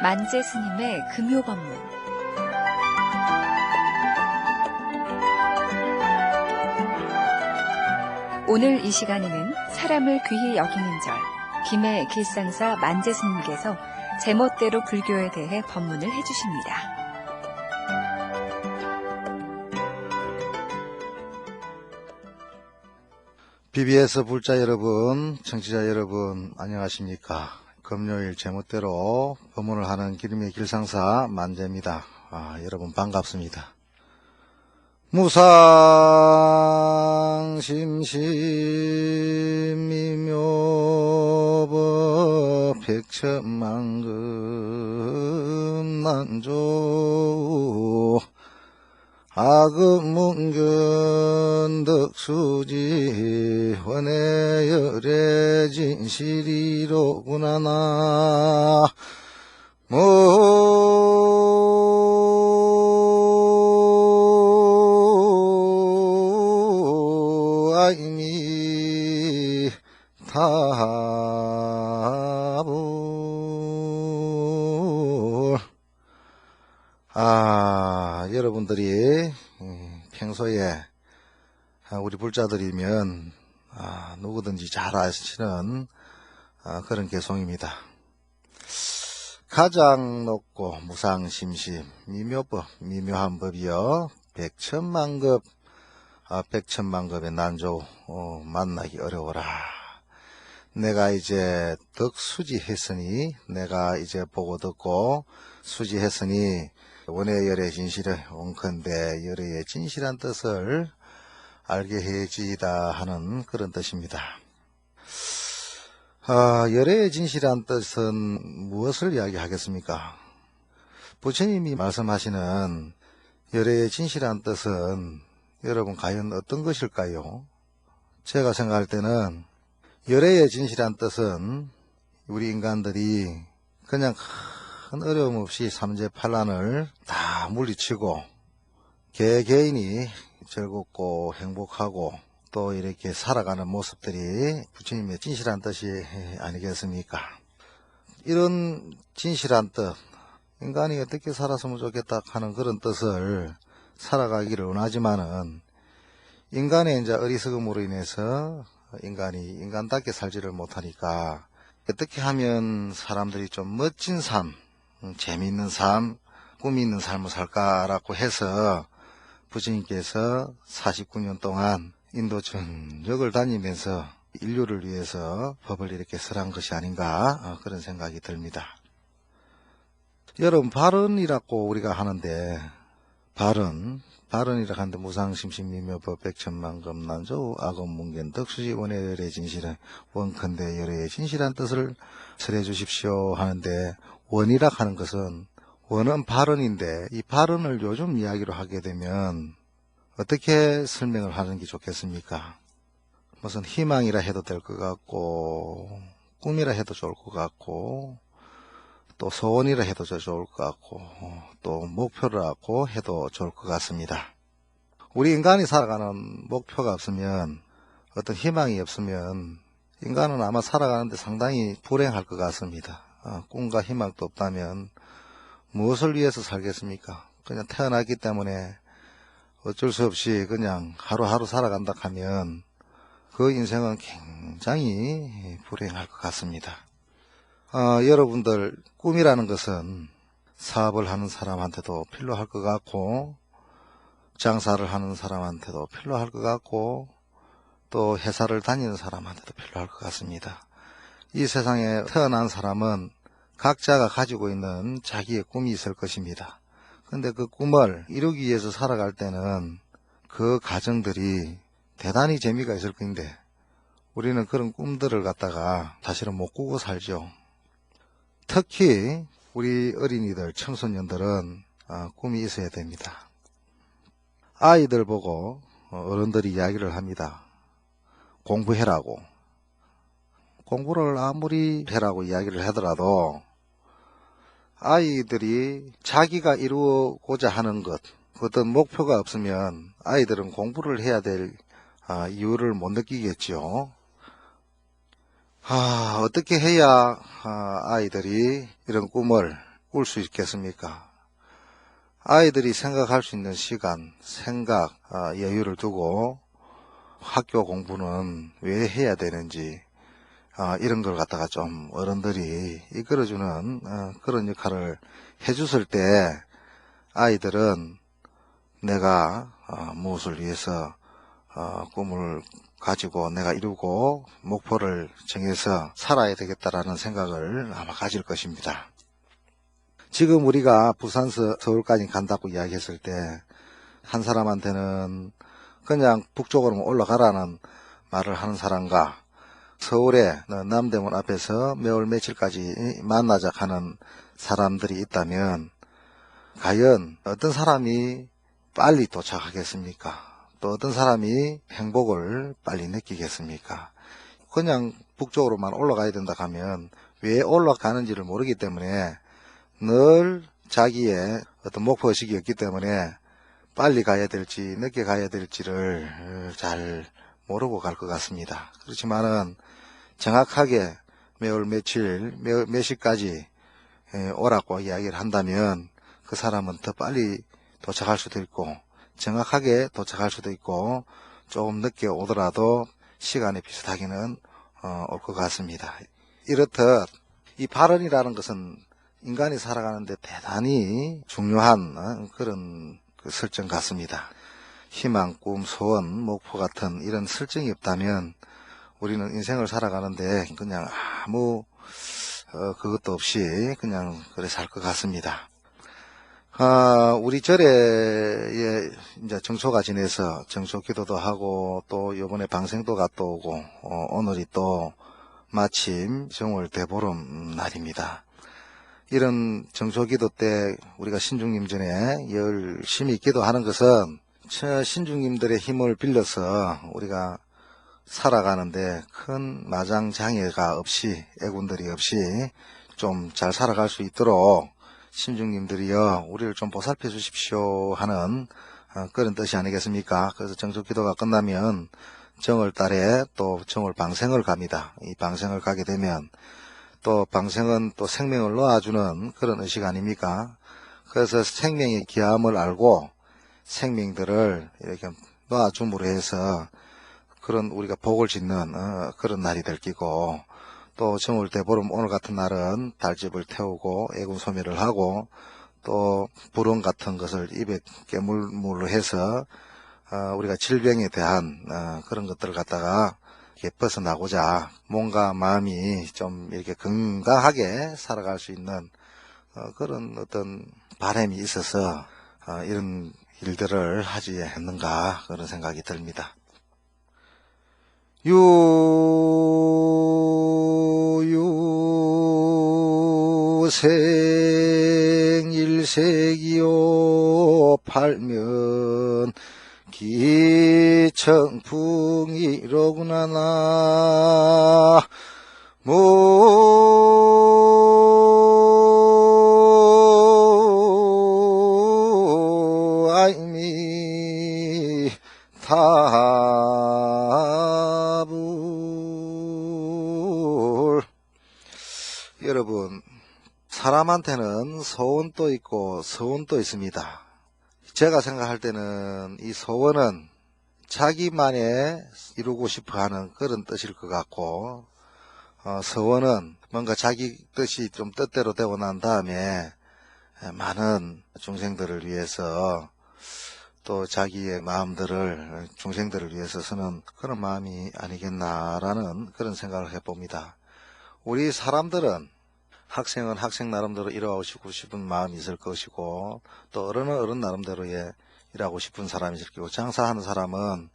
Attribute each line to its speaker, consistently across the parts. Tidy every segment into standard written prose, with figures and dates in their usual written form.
Speaker 1: 만재 스님의 금요법문. 오늘 이 시간에는 사람을 귀히 여기는 절, 김해 길상사 만재 스님께서 제멋대로 불교에 대해 법문을 해주십니다.
Speaker 2: BBS 불자 여러분, 청취자 여러분, 안녕하십니까. 금요일 제멋대로 법문을 하는 기림의 길상사 만재입니다. 여러분 반갑습니다. 무상심심미묘법 백천만금 난조 악음문견 덕수지 원해열의 진실이로구나 아이미 타불. 여러분들이 평소에 우리 불자들이면 누구든지 잘 아시는 그런 개송입니다. 가장 높고 무상심심 미묘법, 미묘한 법이여 백천만급, 백천만급의 난조 만나기 어려워라. 내가 이제 덕수지했으니, 내가 이제 보고 듣고 수지했으니 원해열의 진실을 온컨대 열의 진실한 뜻을 알게 해지이다 하는 그런 뜻입니다. 열의 진실한 뜻은 무엇을 이야기하겠습니까? 부처님이 말씀하시는 열의 진실한 뜻은 여러분 과연 어떤 것일까요? 제가 생각할 때는 열의 진실한 뜻은 우리 인간들이 그냥 큰 어려움 없이 삼재팔란을 다 물리치고 개개인이 즐겁고 행복하고 또 이렇게 살아가는 모습들이 부처님의 진실한 뜻이 아니겠습니까? 이런 진실한 뜻, 인간이 어떻게 살았으면 좋겠다 하는 그런 뜻을 살아가기를 원하지만은 인간의 이제 어리석음으로 인해서 인간이 인간답게 살지를 못하니까 어떻게 하면 사람들이 좀 멋진 삶, 재미있는 삶, 꿈이 있는 삶을 살까라고 해서 부처님께서 49년 동안 인도 전역을 다니면서 인류를 위해서 법을 이렇게 설한 것이 아닌가 그런 생각이 듭니다. 여러분 발언이라고 우리가 하는데 발언이라 하는데 무상심심미묘법 백천만금 난조 악음문견 덕수지 원해열의 진실은 원컨대 열의 진실한 뜻을 설해 주십시오 하는데 원이라 하는 것은 원은 발언인데 이 발언을 요즘 이야기로 하게 되면 어떻게 설명을 하는 게 좋겠습니까? 무슨 희망이라 해도 될 것 같고 꿈이라 해도 좋을 것 같고 또 소원이라 해도 좋을 것 같고 또 목표라고 해도 좋을 것 같습니다. 우리 인간이 살아가는 목표가 없으면 어떤 희망이 없으면 인간은 아마 살아가는데 상당히 불행할 것 같습니다. 꿈과 희망도 없다면 무엇을 위해서 살겠습니까? 그냥 태어났기 때문에 어쩔 수 없이 그냥 하루하루 살아간다 하면 그 인생은 굉장히 불행할 것 같습니다. 여러분들 꿈이라는 것은 사업을 하는 사람한테도 필요할 것 같고 장사를 하는 사람한테도 필요할 것 같고 또 회사를 다니는 사람한테도 필요할 것 같습니다. 이 세상에 태어난 사람은 각자가 가지고 있는 자기의 꿈이 있을 것입니다. 그런데 그 꿈을 이루기 위해서 살아갈 때는 그 과정들이 대단히 재미가 있을 건데 우리는 그런 꿈들을 갖다가 사실은 못 꾸고 살죠. 특히 우리 어린이들, 청소년들은 꿈이 있어야 됩니다. 아이들 보고 어른들이 이야기를 합니다. 공부해라고. 공부를 아무리 해라고 이야기를 하더라도 아이들이 자기가 이루고자 하는 것, 어떤 목표가 없으면 아이들은 공부를 해야 될 이유를 못 느끼겠죠. 어떻게 해야 아이들이 이런 꿈을 울 수 있겠습니까? 아이들이 생각할 수 있는 시간, 생각, 여유를 두고 학교 공부는 왜 해야 되는지, 이런 걸 갖다가 좀 어른들이 이끌어주는 그런 역할을 해줬을 때 아이들은 내가 무엇을 위해서 꿈을 가지고 내가 이루고 목표를 정해서 살아야 되겠다라는 생각을 아마 가질 것입니다. 지금 우리가 부산서 서울까지 간다고 이야기했을 때 한 사람한테는 그냥 북쪽으로 올라가라는 말을 하는 사람과 서울의 남대문 앞에서 몇월 며칠까지 만나자 하는 사람들이 있다면 과연 어떤 사람이 빨리 도착하겠습니까? 또 어떤 사람이 행복을 빨리 느끼겠습니까? 그냥 북쪽으로만 올라가야 된다 하면 왜 올라가는지를 모르기 때문에 늘 자기의 어떤 목표의식이 없기 때문에 빨리 가야 될지 늦게 가야 될지를 잘 모르고 갈 것 같습니다. 그렇지만은 정확하게 몇월 며칠 몇 시까지 오라고 이야기를 한다면 그 사람은 더 빨리 도착할 수도 있고 정확하게 도착할 수도 있고 조금 늦게 오더라도 시간이 비슷하게는 올 것 같습니다. 이렇듯 이 발언이라는 것은 인간이 살아가는데 대단히 중요한 그런 설정 같습니다. 희망, 꿈, 소원, 목표 같은 이런 설정이 없다면 우리는 인생을 살아가는데 그냥 아무 그것도 없이 그냥 그래 살 것 같습니다. 우리 절에 이제 정초가 지내서 정초 기도도 하고 또 요번에 방생도 갔다 오고 오늘이 또 마침 정월 대보름 날입니다. 이런 정초기도 때 우리가 신중님 전에 열심히 기도하는 것은 신중님들의 힘을 빌려서 우리가 살아가는데 큰 마장장애가 없이 애군들이 없이 좀 잘 살아갈 수 있도록 신중님들이여 우리를 좀 보살펴 주십시오 하는 그런 뜻이 아니겠습니까? 그래서 정초기도가 끝나면 정월달에 또 정월 방생을 갑니다. 이 방생을 가게 되면 또 방생은 또 생명을 놓아주는 그런 의식 아닙니까? 그래서 생명의 귀함을 알고 생명들을 이렇게 놓아줌으로 해서 그런 우리가 복을 짓는 그런 날이 될 끼고 또 정월 대보름 오늘 같은 날은 달집을 태우고 애군 소멸을 하고 또 불원 같은 것을 입에 깨물물로 해서 우리가 질병에 대한 그런 것들을 갖다가 벗어나고자 몸과 마음이 좀 이렇게 건강하게 살아갈 수 있는 그런 어떤 바람이 있어서 이런 일들을 하지 않는가 그런 생각이 듭니다. 유생일색이요 팔면 기청풍이로구나 나 아이미 타불. 여러분, 사람한테는 소원도 있고 서원도 있습니다. 제가 생각할 때는 이 소원은 자기만의 이루고 싶어하는 그런 뜻일 것 같고 서원은 뭔가 자기 뜻이 좀 뜻대로 되고 난 다음에 많은 중생들을 위해서 또 자기의 마음들을 중생들을 위해서 쓰는 그런 마음이 아니겠나라는 그런 생각을 해봅니다. 우리 사람들은 학생은 학생 나름대로 일하고 싶은 마음이 있을 것이고 또 어른은 어른 나름대로의 일하고 싶은 사람이 있을 거고 장사하는 사람은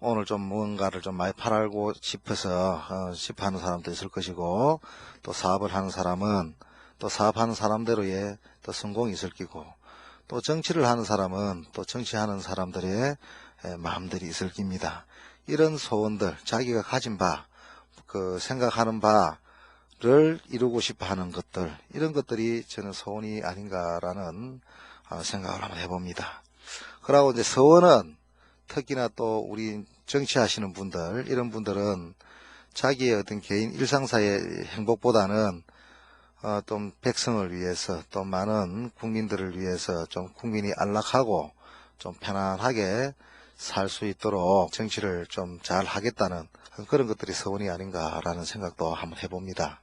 Speaker 2: 오늘 좀 뭔가를 좀 많이 팔고 싶어서 싶어하는 사람도 있을 것이고 또 사업을 하는 사람은 또 사업하는 사람대로의 또 성공이 있을 거고 또 정치를 하는 사람은 또 정치하는 사람들의 마음들이 있을 겁니다. 이런 소원들 자기가 가진 바 그 생각하는 바를 이루고 싶어 하는 것들 이런 것들이 저는 소원이 아닌가라는 생각을 한번 해봅니다. 그러고 이제 소원은 특히나 또 우리 정치하시는 분들 이런 분들은 자기의 어떤 개인 일상사의 행복보다는 좀 백성을 위해서 또 많은 국민들을 위해서 좀 국민이 안락하고 좀 편안하게 살 수 있도록 정치를 좀 잘 하겠다는 그런 것들이 서원이 아닌가라는 생각도 한번 해봅니다.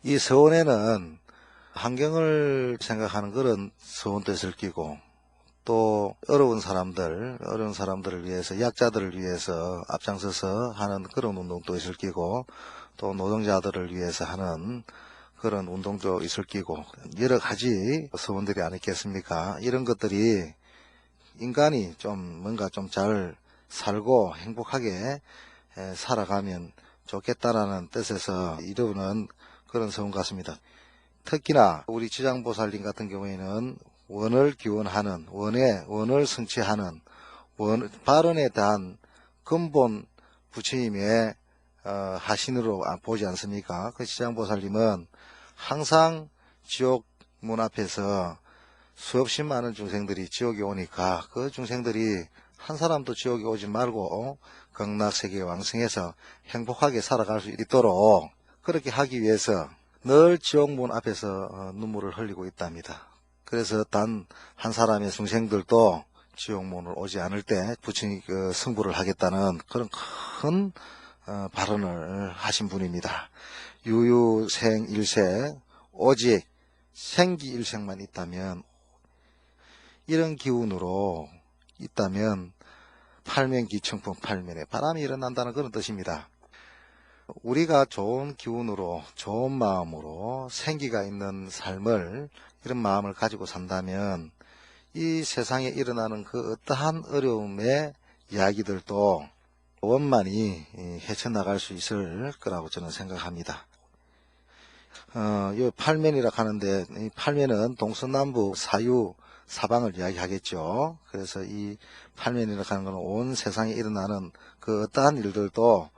Speaker 2: 이 서원에는 환경을 생각하는 그런 서원도 있을 끼고 또 어려운 사람들을 위해서 약자들을 위해서 앞장서서 하는 그런 운동도 있을 끼고 또 노동자들을 위해서 하는 그런 운동도 있을 끼고 여러 가지 서원들이 아니겠습니까? 이런 것들이 인간이 좀 뭔가 좀 잘 살고 행복하게 살아가면 좋겠다라는 뜻에서 이루는 그런 서원 같습니다. 특히나 우리 지장보살님 같은 경우에는 원을 기원하는, 원을 성취하는, 발언에 대한 근본 부처님의 하신으로 보지 않습니까? 그 지장보살님은 항상 지옥 문 앞에서 수없이 많은 중생들이 지옥에 오니까 그 중생들이 한 사람도 지옥에 오지 말고 극락세계에 왕성해서 행복하게 살아갈 수 있도록 그렇게 하기 위해서 늘 지옥문 앞에서 눈물을 흘리고 있답니다. 그래서 단 한 사람의 중생들도 지옥문을 오지 않을 때 부처님 승부를 하겠다는 그런 큰 발언을 하신 분입니다. 유유생일세 오직 생기일생만 있다면 이런 기운으로 있다면 팔면기청풍 팔면에 바람이 일어난다는 그런 뜻입니다. 우리가 좋은 기운으로 좋은 마음으로 생기가 있는 삶을 이런 마음을 가지고 산다면 이 세상에 일어나는 그 어떠한 어려움의 이야기들도 원만히 헤쳐나갈 수 있을 거라고 저는 생각합니다. 이 팔면이라 하는데 이 팔면은 동서남북 사유 사방을 이야기하겠죠. 그래서 이 팔면이라 하는 것은 온 세상에 일어나는 그 어떠한 일들도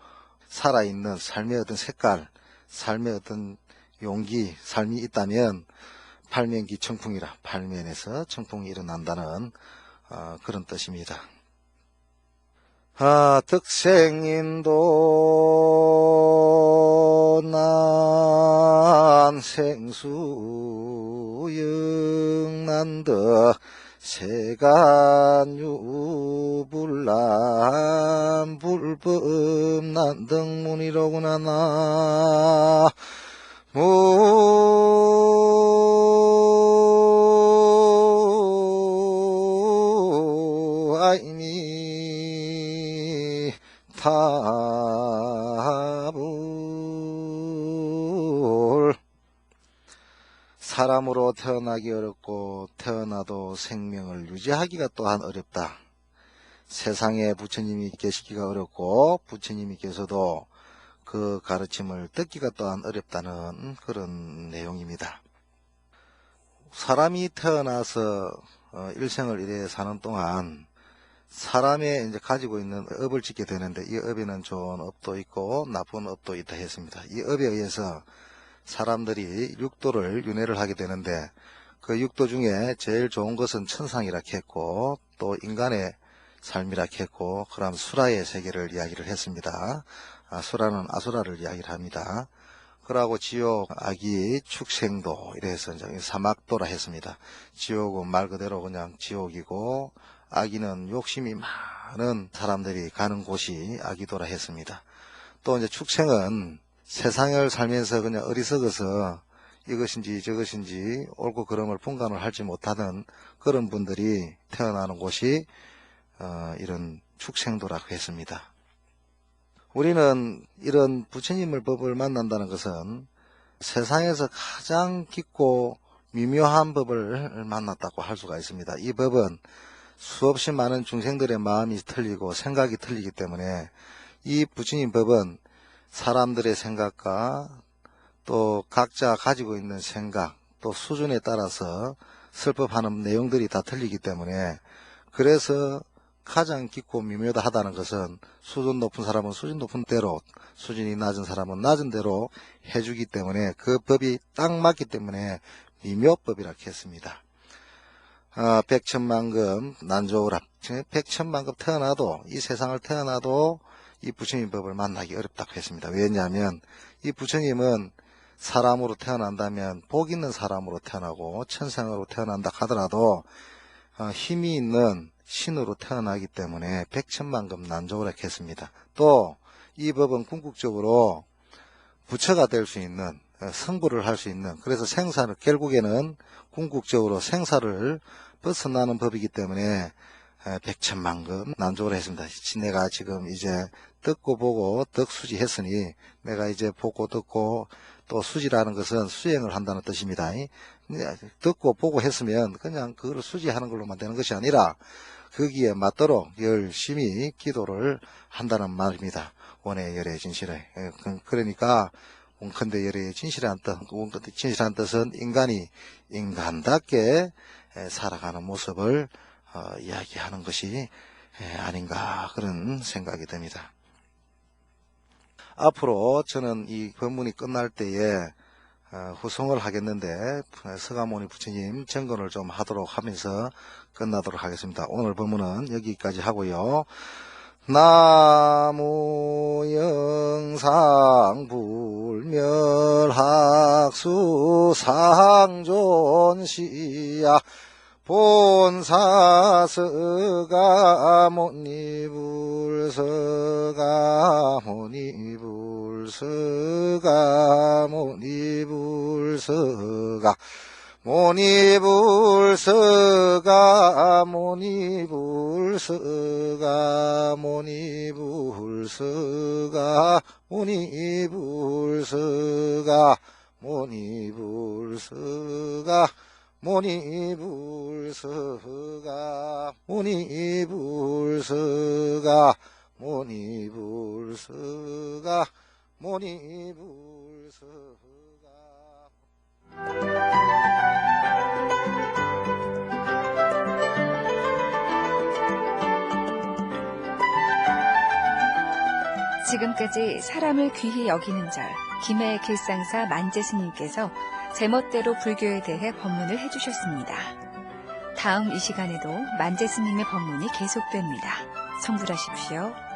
Speaker 2: 살아있는 삶의 어떤 색깔, 삶의 어떤 용기, 삶이 있다면 팔면기 청풍이라 팔면에서 청풍이 일어난다는 그런 뜻입니다. 득생인도 난생수영난득 세간유불란 불법난등문이로구나 나무 아이니 타불 사람으로 태어나기 어렵고 태어나도 생명을 유지하기가 또한 어렵다. 세상에 부처님이 계시기가 어렵고 부처님이 계셔도 그 가르침을 듣기가 또한 어렵다는 그런 내용입니다. 사람이 태어나서 일생을 이래 사는 동안 사람의 이제 가지고 있는 업을 짓게 되는데 이 업에는 좋은 업도 있고 나쁜 업도 있다 했습니다. 이 업에 의해서 사람들이 육도를 윤회를 하게 되는데 그 육도 중에 제일 좋은 것은 천상이라 했고 또 인간의 삶이라 했고 그럼 수라의 세계를 이야기를 했습니다. 수라는 아수라를 이야기를 합니다. 그러고 지옥, 악이, 축생도 이래서 이제 사막도라 했습니다. 지옥은 말 그대로 그냥 지옥이고 악이는 욕심이 많은 사람들이 가는 곳이 악이도라 했습니다. 또 이제 축생은 세상을 살면서 그냥 어리석어서 이것인지 저것인지 옳고 그름을 분간을 하지 못하는 그런 분들이 태어나는 곳이 이런 축생도라고 했습니다. 우리는 이런 부처님을 법을 만난다는 것은 세상에서 가장 깊고 미묘한 법을 만났다고 할 수가 있습니다. 이 법은 수없이 많은 중생들의 마음이 틀리고 생각이 틀리기 때문에 이 부처님 법은 사람들의 생각과 또 각자 가지고 있는 생각 또 수준에 따라서 설법하는 내용들이 다 틀리기 때문에 그래서 가장 깊고 미묘하다는 것은 수준 높은 사람은 수준 높은 대로 수준이 낮은 사람은 낮은 대로 해주기 때문에 그 법이 딱 맞기 때문에 미묘법이라고 했습니다. 백천만금 난조우라 백천만금 태어나도 이 세상을 태어나도 이 부처님 법을 만나기 어렵다고 했습니다. 왜냐하면 이 부처님은 사람으로 태어난다면 복 있는 사람으로 태어나고 천생으로 태어난다 하더라도 힘이 있는 신으로 태어나기 때문에 백천만금 난조를 했습니다. 또 이 법은 궁극적으로 부처가 될 수 있는, 성불을 할 수 있는, 그래서 생사를 결국에는 궁극적으로 생사를 벗어나는 법이기 때문에 백천만금 난조를 했습니다. 내가 지금 이제 듣고 보고 덕수지 했으니 내가 이제 보고 듣고, 또 수지라는 것은 수행을 한다는 뜻입니다. 듣고 보고 했으면 그냥 그걸 수지하는 걸로만 되는 것이 아니라 거기에 맞도록 열심히 기도를 한다는 말입니다. 원의 열의 진실에. 그러니까 원컨대 열의 진실한 뜻, 원컨대 진실한 뜻은 인간이 인간답게 살아가는 모습을 이야기하는 것이 아닌가, 그런 생각이 듭니다. 앞으로 저는 이 법문이 끝날 때에 후송을 하겠는데 서가모니 부처님 정건을 좀 하도록 하면서 끝나도록 하겠습니다. 오늘 법문은 여기까지 하고요. 나무 영상 불멸학수 상존시야 본사서가 모니불서가 모니불서가 모니불서가 모니불서가 모니불서가 모니불서가 모니불서가 모니불서가 모니불서가 모니불서가 모니불서가 모니불서가
Speaker 1: 지금까지 사람을 귀히 여기는 절, 김해 길상사 만재스님께서 제멋대로 불교에 대해 법문을 해주셨습니다. 다음 이 시간에도 만재스님의 법문이 계속됩니다. 성불하십시오.